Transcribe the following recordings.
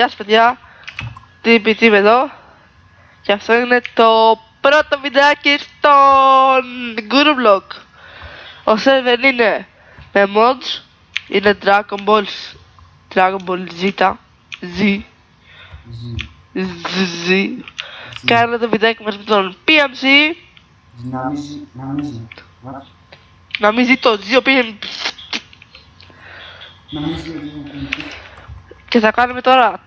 Γεια σας παιδιά, TPT είμαι εδώ και αυτό είναι το πρώτο βιντεάκι στον Guru Vlog. Ο server είναι με mods, είναι Dragon Ball Z, Κάνω το βιντεάκι μας με τον PMC. Να μην ζει το Z, ο PMC. Και θα κάνουμε τώρα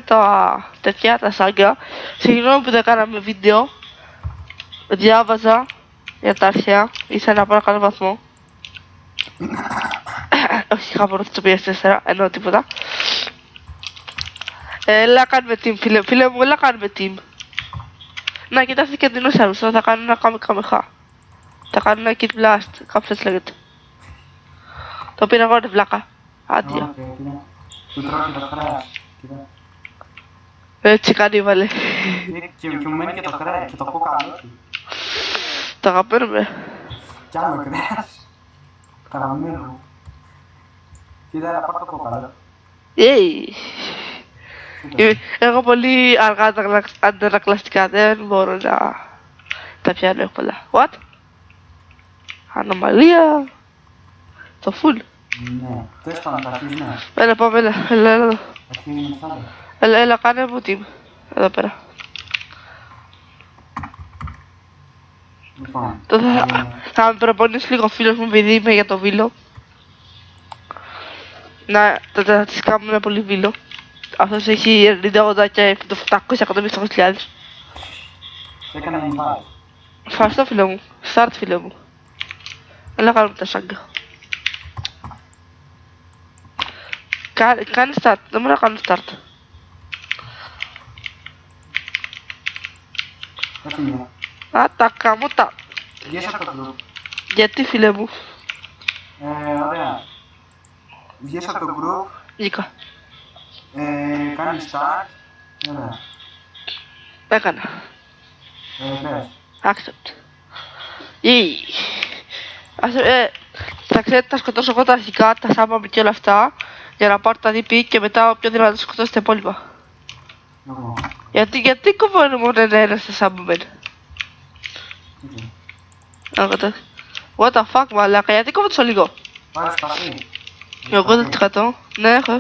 τα τέτοια, τα σάγκα. Συγγνώμη που δεν κάναμε βίντεο. Διάβαζα για τα αρχαία, ήθελα να πάω να κάνω βαθμό. Όχι, είχα πρώτη στο PS4, εννοώ τίποτα. Έλα κάνουμε team, φίλε μου, έλα κάνουμε team. Να κοιτάξτε και δεινόσαυρους, θα κάνω ένα καμεχά. Θα κάνω ένα kit blast, κάποιος έτσι λέγεται. Το πήρα εγώ ρε βλάκα. Άντια. Του τρώω και το κρέας. Έτσι κάνει βάλε. Και μου μένει και το κρέας και το κόκαλο του. Το αγαπαίνουμε. Κι άλλο κρέας. Καραμένο. Κοίτα να πάρω το κόκαλο. Εγώ πολύ αργά αντανακλαστικά, δεν μπορώ να τα πιάνω εύκολα. What? Ανομαλία. Το full. Ναι, θες το να τα αρχίσεις, ναι. Έλα πάμε, έλα. Αρχίζει με σάλε. Έλα, κάνε μου team. Εδώ πέρα. Λοιπόν, Θα με προπονήσει λίγο φίλος μου επειδή είμαι για το βίλο. Να τις κάνουμε πολύ βίλο. Αυτός έχει 90 και 700.000. έκανα invite. Ευχαριστώ φίλο μου. Start φίλε μου. Έλα κάνουμε τα σάγκα. Κάνει start, δεν μπορώ να κάνω start. Έτσι μια. Α, τα καμώτα. Βγες από το group. Γιατί φίλε μου. Ωραία. Βγες από το group. Νίκα. Κάνεις start. Ωραία. Έκανα. Πες. Accept. Θα ξέρετε, θα σκοτώσω εγώ τα αρχικά, τα σάμπαμε και όλα αυτά για να πάρω τα DP και μετά πιο δυνατά θα σκοτώσω τα υπόλοιπα. Εγώ. Γιατί κοβώνει μόνο ένα στα σάμπαμεν. What the fuck μαλάκα, γιατί κόβω τόσο λίγο. Πάρε σπαθί. 80%. Ναι, έχω.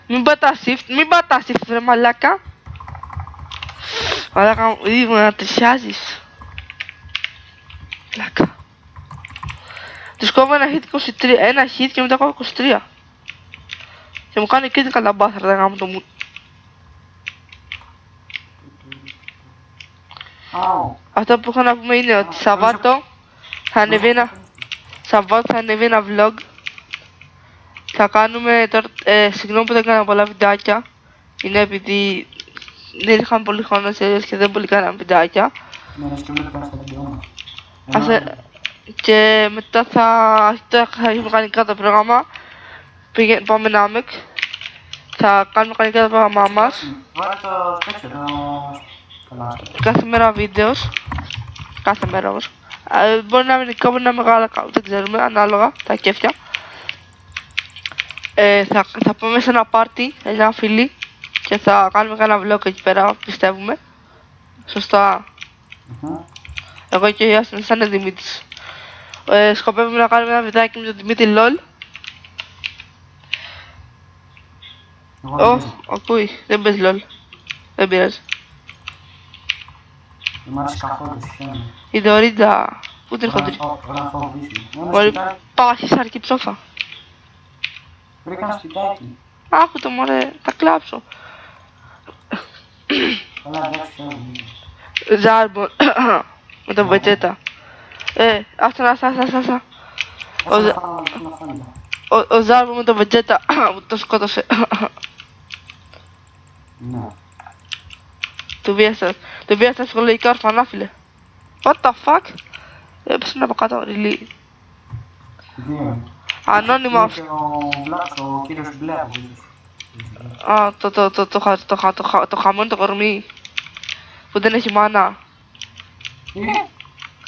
Μην πατάς shift ρε μαλάκα. Μαλάκα μου, ήδη μου να τρισιάζεις. Μαλάκα. Τους κόβω ένα hit και μετά κόβω 23. Και μου κάνει critical τα μπάθρα, δεν γάμω το μου. Αυτό που έχω να πούμε είναι ότι Σαββάτο θα ανεβεί ένα vlog. Θα κάνουμε τώρα, συγγνώμη που δεν έκανα πολλά βιντεάκια. Είναι επειδή δεν είχαμε πολύ χρόνο και δεν πολύ κάναμε βιντεάκια. Και μετά θα έχουμε κανονικά το πρόγραμμα. Πάμε Νάμεκ. Θα κάνουμε κανονικά το πρόγραμμά μας. Κάθε μέρα βίντεο. Κάθε μέρα όμως. Μπορεί να είναι κάπου ένα μεγάλα, δεν ξέρουμε, ανάλογα τα κέφια. Θα πάμε σε ένα πάρτι, ένα φίλοι. Και θα κάνουμε ένα vlog εκεί πέρα, πιστεύουμε. Σωστά. Εγώ και ο Ιάσινος θα είναι Δημήτρης. Σκοπεύουμε να κάνουμε ένα βιντεάκι με τον Δημήτρη LOL. Ακούει, δεν παίζει LOL. Δεν πειράζει. Δεν μ' άρεσε καθόλου, συγχαίρομαι. Η Δωρίντα, πού την έχω δει. Μπορεί πάω αρχισάρκη ψόφα. Βρήκα ένα σπιτάκι. Άκου το μωρέ, θα κλάψω. Καλά, εντάξει, φεύγω. Ζάρμπον, με τον Βετζέτα. Άστα. Ο Ζάρμπον με τον Βετζέτα, μου το σκότωσε. Ναι. Του βίασα ψυχολογικά ορφανά φίλε. What the fuck. Έπεσε από κάτω ριλί. Ανώνυμα αυτό. Ο Βλάκος, ο κύριος Μπλέαβος. Α, το χαμένο το κορμί. Που δεν έχει μάνα.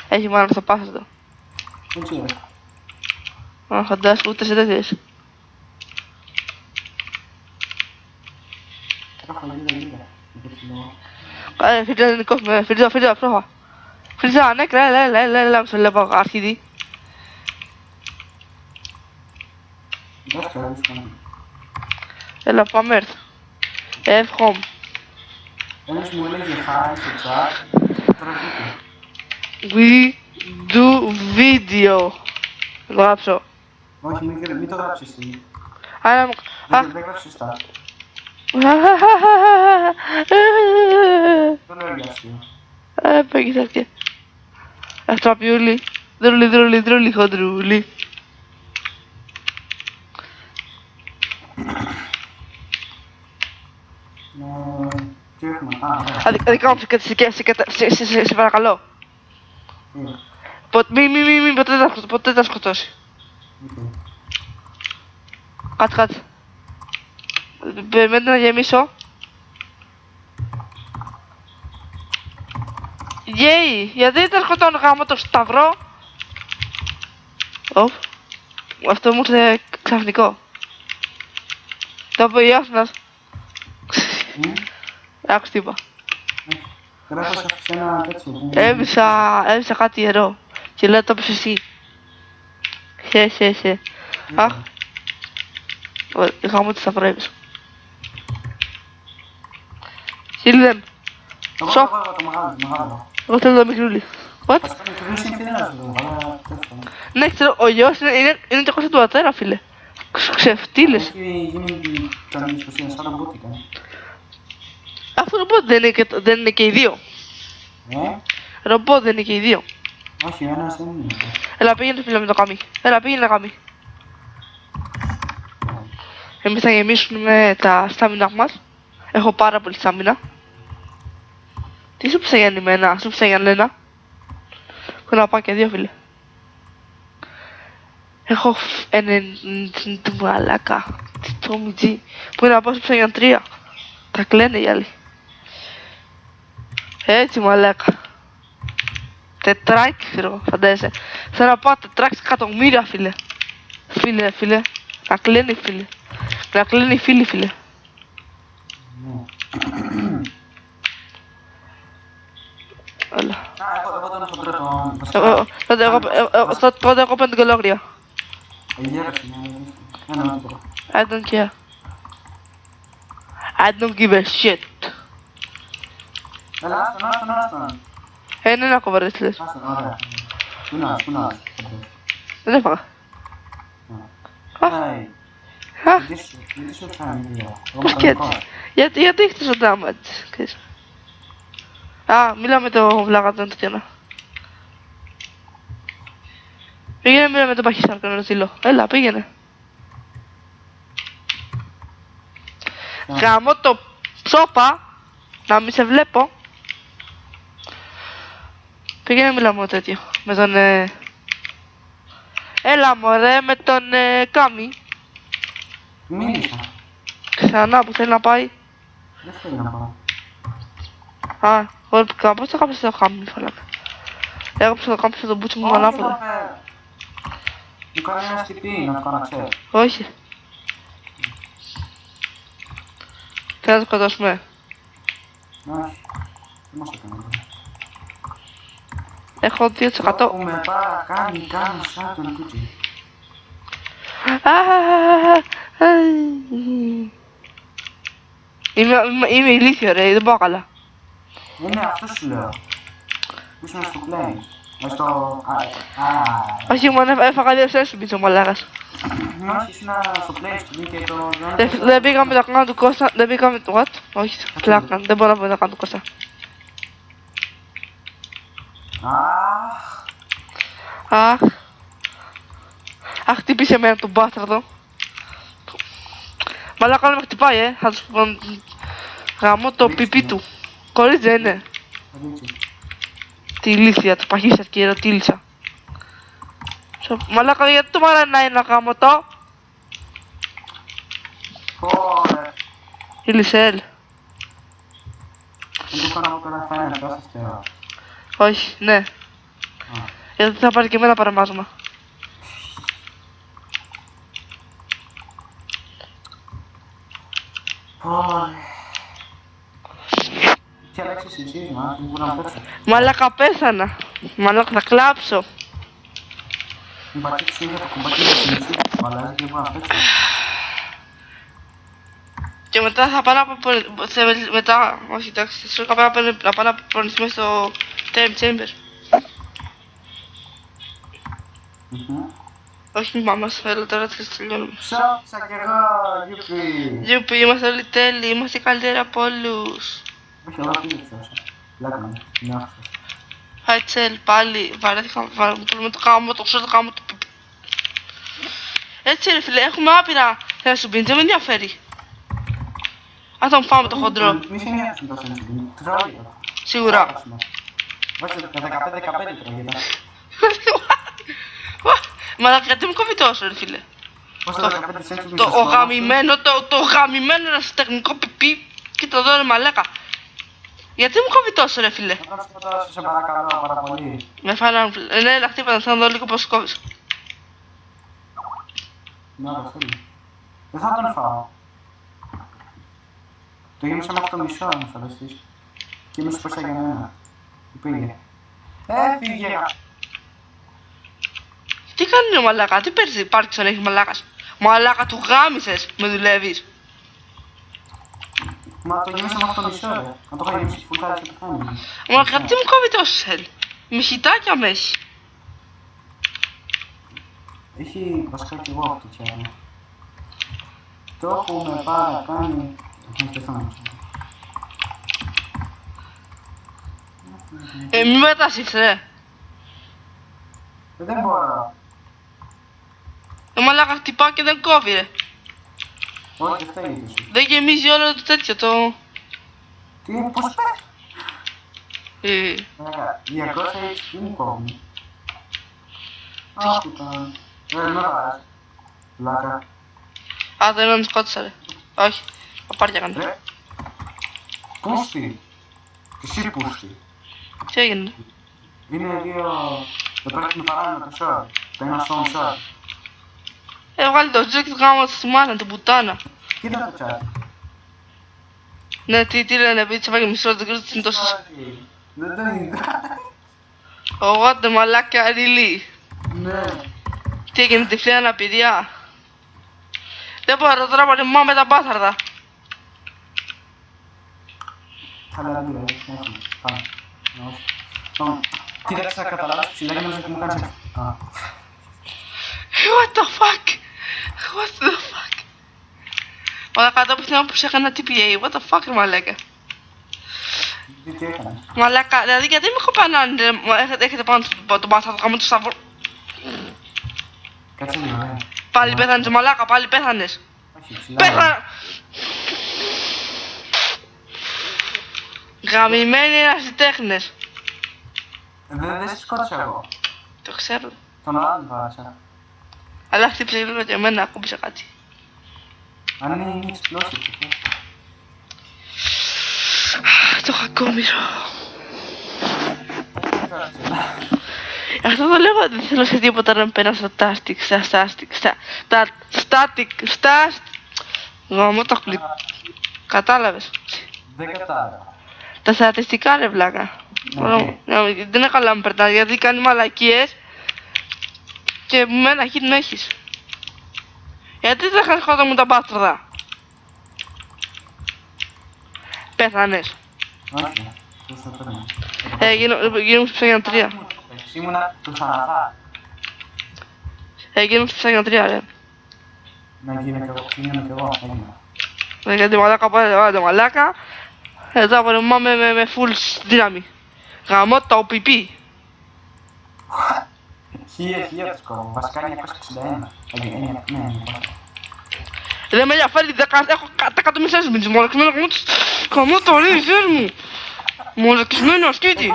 Έχει μάνα στο πάσο του. Δεν ξέρω. Α, φαντάζομαι ούτε σε τέτοιες. Έχω γύρω. Φίλε, ελληνικό, φίλε, πρόχα. Φίλε, ανέκρα, έλα, σε λέω αρχίδι. Δεν ξέρω, Έλα, πάμε έρθ. Home. ένας μου έλεγε hi στο chat, τώρα βγήκε. We do video. Θα το γράψω. Όχι, μην το γράψεις εσύ. Άρα μου... Δεν γράψεις σωστά. Δεν λέω για αστείο. Πήγες αυτή. Αστραπιούλη. Δρούλη, χοντρούλη. Τι έχουμε, ωραία. Αδικά μου, σε παρακαλώ. Μη, ποτέ θα σκοτώσει. Κάτσε. Περιμένετε να γεμίσω. Γέι, γιατί δεν σκοτώνω γάμο το σταυρό. Ωπ. Αυτό μου ήρθε ξαφνικό. Το είπε ο Ιάσνας. Άκουσα τι είπα. Τώρα έχω σε ένα τέτοιο που... Έβρισα κάτι ιερό. Και λέω το είπες εσύ. Χε. Αχ. Γάμο το σταυρό έβρισα. Σίλδεν. Εγώ το μεγάλο. Εγώ θέλω το μικρούλι. What? Το μικρούλι είναι φιδέρας εδώ, αλλά τέτοιο. Ναι, ξέρω, ο γιος είναι το κόστα του πατέρα, φίλε. Ξεφτύλες. Έχει γίνει κανείς πως είναι σαν ρομπότ κάνει. Αυτό ρομπότ δεν είναι και οι δύο. Ρομπότ δεν είναι και οι δύο. Όχι, ένας δεν είναι. Έλα πήγαινε φίλε με το καμί. Έλα πήγαινε καμί. Εμείς θα γεμίσουμε τα στάμινα μας. Έχω πάρα πολύ στάμινα. Τι σου πήσα για εμένα, σου πήσα για Λένα. Έχω να πάω και δύο φίλε. Έχω του μαλάκα. Τι το μιτζί. Που είναι να πάω σου πήσα για 3. Τα κλαίνε οι άλλοι. Έτσι μαλάκα. Τετράκι φίλε, φαντάζεσαι. Θέλω να πάω τετράκι εκατομμύρια φίλε. Φίλε. Να κλαίνε φίλε. Να κλαίνε οι φίλοι φίλε. Έλα. Εγώ τον έχω τρίτο. Τότε εγώ πέντε κολόγρια. Γέρασε, ένα τώρα. I don't care. I don't give a shit. Έλα, άστον. Είναι ένα κοβαρές λες. Άστον, ωραία. Κουνάς. Δεν έφαγα. Γιατί σου έφτανε δύο. Πώς και έτσι. Γιατί έχεις τόσο damage. Α, μίλα με το βλάκα τον τέτοιο. Πήγαινε μίλα με τον παχύσαρκο να στείλω. Έλα, πήγαινε. Γαμώ το ψόπα. Να μην σε βλέπω. Πήγαινε μίλα με τέτοιο. Με τον Έλα μωρέ με τον Κάμι. Μίλησα. Ξανά που θέλει να πάει. Δεν θέλει να πάω. Α, πώς θα κάψεις το Κάμι φαλάκα. Έγραψα το Κάμι στο μπούτσο μου ανάποδα. Μου κάνει ένα TP να το κάνω ξέρεις. Όχι. Θέλω να το σκοτώσουμε. Όχι. Δεν μας το κάνω. Έχω 2%. Έχουμε κάνει σαν τον Κούτσι. Είμαι ηλίθιο ρε, δεν πάω καλά. Είναι αυτό σου λέω. Ήσουν στο play. Στο... Όχι μόνο έφαγα 2 σέρες πίσω μαλάκας. Όχι, ήσουν στο play στο και το... Δεν πήγαμε τα κάνω του Κώστα, δεν πήγαμε... What? Όχι, πλάκα, δεν μπορώ να πω να κάνω του Κώστα. Αχ, χτύπησε εμένα τον μπάσταρδο. Μαλάκα να με χτυπάει, θα τους πω... Γαμώ το πιπί του. Κορίτσι δεν είναι. Τη ηλίθεια, το παχύσας και ερωτήλισσα. Μαλάκα γιατί το μαρανάει ένα γάμο το. Ηλισέλ. Δεν το κάνω καλά φάινας, βάσες τώρα. Όχι, ναι. Γιατί θα πάρει και εμένα παραμάζωμα. Ωραία. Τι Αλέξης εσύ, μα, δεν μπορώ να πέτσω. Μαλάκα πέθανα. Μαλάκα θα κλάψω. Μην πατήσεις συνέχεια το κουμπάκι για συνεχή, αλλά δεν μπορώ να πέτσω. Και μετά θα πάω μετά, όχι εντάξει, θα πάω να προνηθούμε στο Time Chamber. Όχι μη μάμα, θέλω τώρα να τελειώνουμε. Ψάξα κι εγώ, γιουπι. Γιουπι, είμαστε όλοι τέλειοι, είμαστε καλύτεροι από όλους. Όχι, εγώ πήγε ψάξα. Λάκα με, είναι άφησες. Χάιτσελ, πάλι, βαρέθηκα με το κάμω, το ξέρω το κάμω το πιπ. Έτσι ρε φίλε, έχουμε άπειρα να σου πει, δεν με ενδιαφέρει. Αν θα μου φάμε το χοντρό. Μη σε νοιάζουν τόσο να σου πει, τρώγεται. Σίγουρα. Βάζε 15-15 τρώγεται. Μα γιατί μου κόβει τόσο ρε φίλε. Πόσο 15 cents Το γαμημένο ερασιτεχνικό πιπί. Κοίτα εδώ ρε μαλάκα. Γιατί μου κόβει τόσο ρε φίλε. Θα σκοτώσω σε παρακαλώ πάρα πολύ. Με φάναν, ναι, έλα χτύπα, θα δω λίγο πως κόβεις. Ναι, το θέλει. Δεν θα τον φάω. Το γέμισα μέχρι το μισό να μου φανταστείς. Και είμαι σου πέσα για μένα. Που πήγε. Έφυγε. Τι κάνει ο μαλάκα, τι παίρνει Πάρκινσον έχει μαλάκας. Μαλάκα του γάμισες, με δουλεύεις. Μα το γέμισα μέχρι το μισό ρε. Αν το είχα γεμίσει full θα είχε πεθάνει. Μαλάκα, τι μου κόβει τόσο σελ. Μυχητάκια με έχει. Έχει βασικά και εγώ αυτό φτιάχνω. Το έχουμε παρακάνει. Έχουμε πεθάνει. Μη μετασύψε ρε. Δεν μπορώ. Μαλάκα χτυπάω και δεν κόβει ρε. Όχι, δεν φταίει εσύ. Δεν γεμίζει όλο το τέτοιο το... Τι, πώς πες. Ε, 200 HP μου κόβει. Αχ, ήταν. Με βάζει. Λάκα. Α, δεν με σκότωσα ρε. Όχι, θα πάρει για κανένα. Πούστη. Εσύ πούστη. Τι έγινε. Είναι δύο... Το πρέπει να παράμε το short. Το ένα στον short. Βγάλει το τζεκ γάμο στη μάνα, την πουτάνα. Κοίτα το chat. Ναι, τι λένε, επειδή τσέφαγε μισό, δεν ξέρω τι είναι τόσο... Δεν το είδα. Ω, what the μαλάκια, really. Ναι. Τι έγινε, τυφλή αναπηρία. Δεν μπορώ τώρα να μάμα με τα μπάθαρδα. Καλά, δεν πειράζει. Έχουμε. Πάμε. Όχι. Λοιπόν, κοίταξα, καταλάβεις ψηλά και νομίζω ότι μου κάνεις... Α. What the fuck. What the fuck. Μαλάκα, το πιθανό που έκανα TPA. What the fuck, ρε μαλάκα. Τι έκανες. Μαλάκα, δηλαδή γιατί με κοπανάνε, έχετε πάνω το μπάθαρδο, κάνω το σταυρό. Κάτσε λίγο, ναι. Πάλι πέθανες, μαλάκα, πάλι πέθανες. Όχι, ψηλά. Πέθανα. Γαμημένοι ερασιτέχνες. Δεν σε σκότωσα εγώ. Το ξέρω. Τον άλλον βάρασα. Αλλά χτύπησε λίγο και εμένα, ακούμπησε κάτι. Αν είναι explosive, Το κακόμοιρο. Αυτό το λέγω δεν θέλω σε τίποτα να μπαίνω στα static, γαμώ το κλικ. Κατάλαβες. Δεν κατάλαβα. Τα στατιστικά ρε βλάκα. Δεν είναι καλά να περνάει γιατί κάνει μαλακίες και με ένα hit με έχεις. Γιατί δεν είχα σκότω μου τα μπάστραδα. Πέθανες. Όχι. Πώς θα παίρνω. Γίνομαι στη ψαγιατρία. Ήμουνα του θανατά. Γίνομαι στη ψαγιατρία ρε. Να γίνω κι εγώ. Έγινα. Γιατί μαλάκα πάει το μαλάκα. Εδώ απορριμμάμε με full δύναμη. Γαμώ το OPP. Χίλια τους κόβω. Βασικά 961. Ναι. Δεν με ενδιαφέρει, έχω 100 μισές μήνες, μολακισμένο καμώ το ρίζερ μου. Μολακισμένο σκήτη.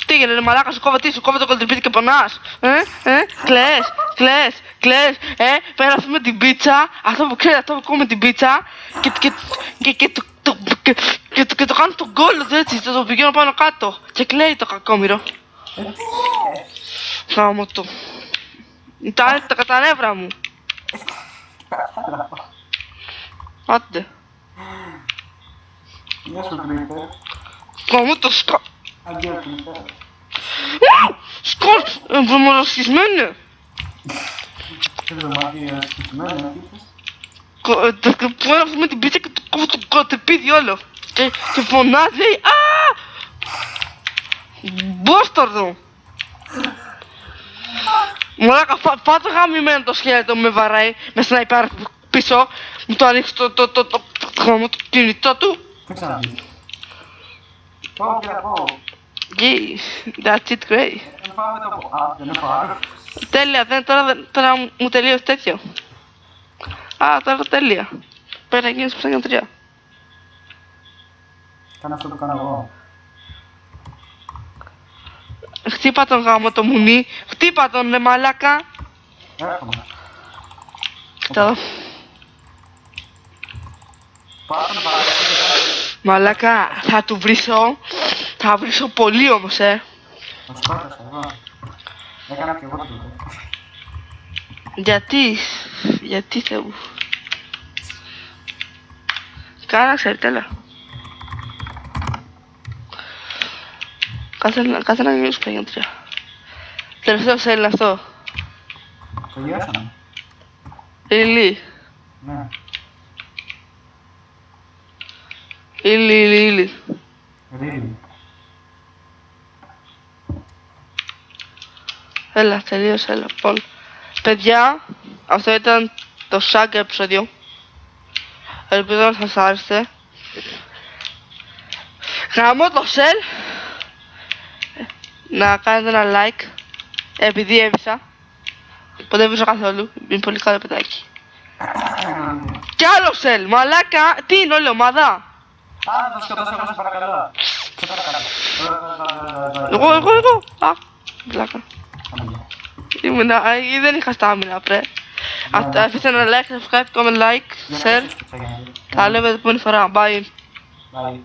Τι έγινε ρε μαλάκα, σου κόβω τι, σου κόβω το κολτριπίτι και πονάς. Κλαις, πέρασε την πίτσα, αυτό που ξέρει, αυτό που κόβω με την πίτσα και το κάνω στον κόλλο έτσι, το πηγαίνω πάνω κάτω και κλαίει το κακόμοιρο. Γάμο το. Τα νεύρα μου. Κάτσε να πάω. Άντε. Γεια σου, Creeper. Κόμω το Αντίο, Creeper. σκοτ. Εμβρομορασχισμένε. Εβδομάδια σκισμένα, τι είπες. Που έγραψε με την πίτσα και του κόβω το κοτεπίδι όλο. Και φωνάζει, λέει, α! Μπόσταρδο! Μωράκα, πάτε γαμημένο το σκέλετο με βαράει, με σνάιπερ πίσω, μου το ανοίξει το κινητό του. Δεν ξαναπείς. Πω, κύριε, πω. Gee, that's it great. Δεν φάμε το πω. Α, δεν έχω άλλο. Τέλεια, τώρα μου τελείωσε τέτοιο. Α, τώρα τέλεια. Πρέπει να γίνεις ψάχνια 3. Κάνε αυτό που κάνω εγώ. Χτύπα τον γάμο το μουνί, χτύπα τον ρε μαλάκα. Έρχομαι. Το Πάω να παραδείσω και κάνω. μαλάκα, θα βρίσω πολύ όμως, Το σκότωσα εγώ. Έκανα και εγώ το. γιατί Θεέ μου. Κάνα ξέρει, τέλεια. Κάτσε να γίνεις πλέον 3. Τελευταίο σέλ είναι αυτό. Τελειώσαμε. Ηλί. Ναι. Ηλί. Really. Έλα, τελείωσε, έλα. Λοιπόν, παιδιά, αυτό ήταν το Shag επεισόδιο. Ελπίζω να σας άρεσε. Γαμώ το σελ. Να κάνετε ένα like. Επειδή έβησα. Ποτέ δεν βρίσκω καθόλου. Είναι πολύ καλό παιδάκι. Κι άλλο σελ, μαλάκα. Τι είναι όλη ομάδα. Α, να το σκοτώσω εγώ, σε παρακαλώ. Σε παρακαλώ. Εγώ. Α, βλάκα. Δεν είχα στάμινα, πρέ. Αφήστε ένα like, subscribe, comment, like, share. Τα λέμε την επόμενη φορά. Bye. Bye.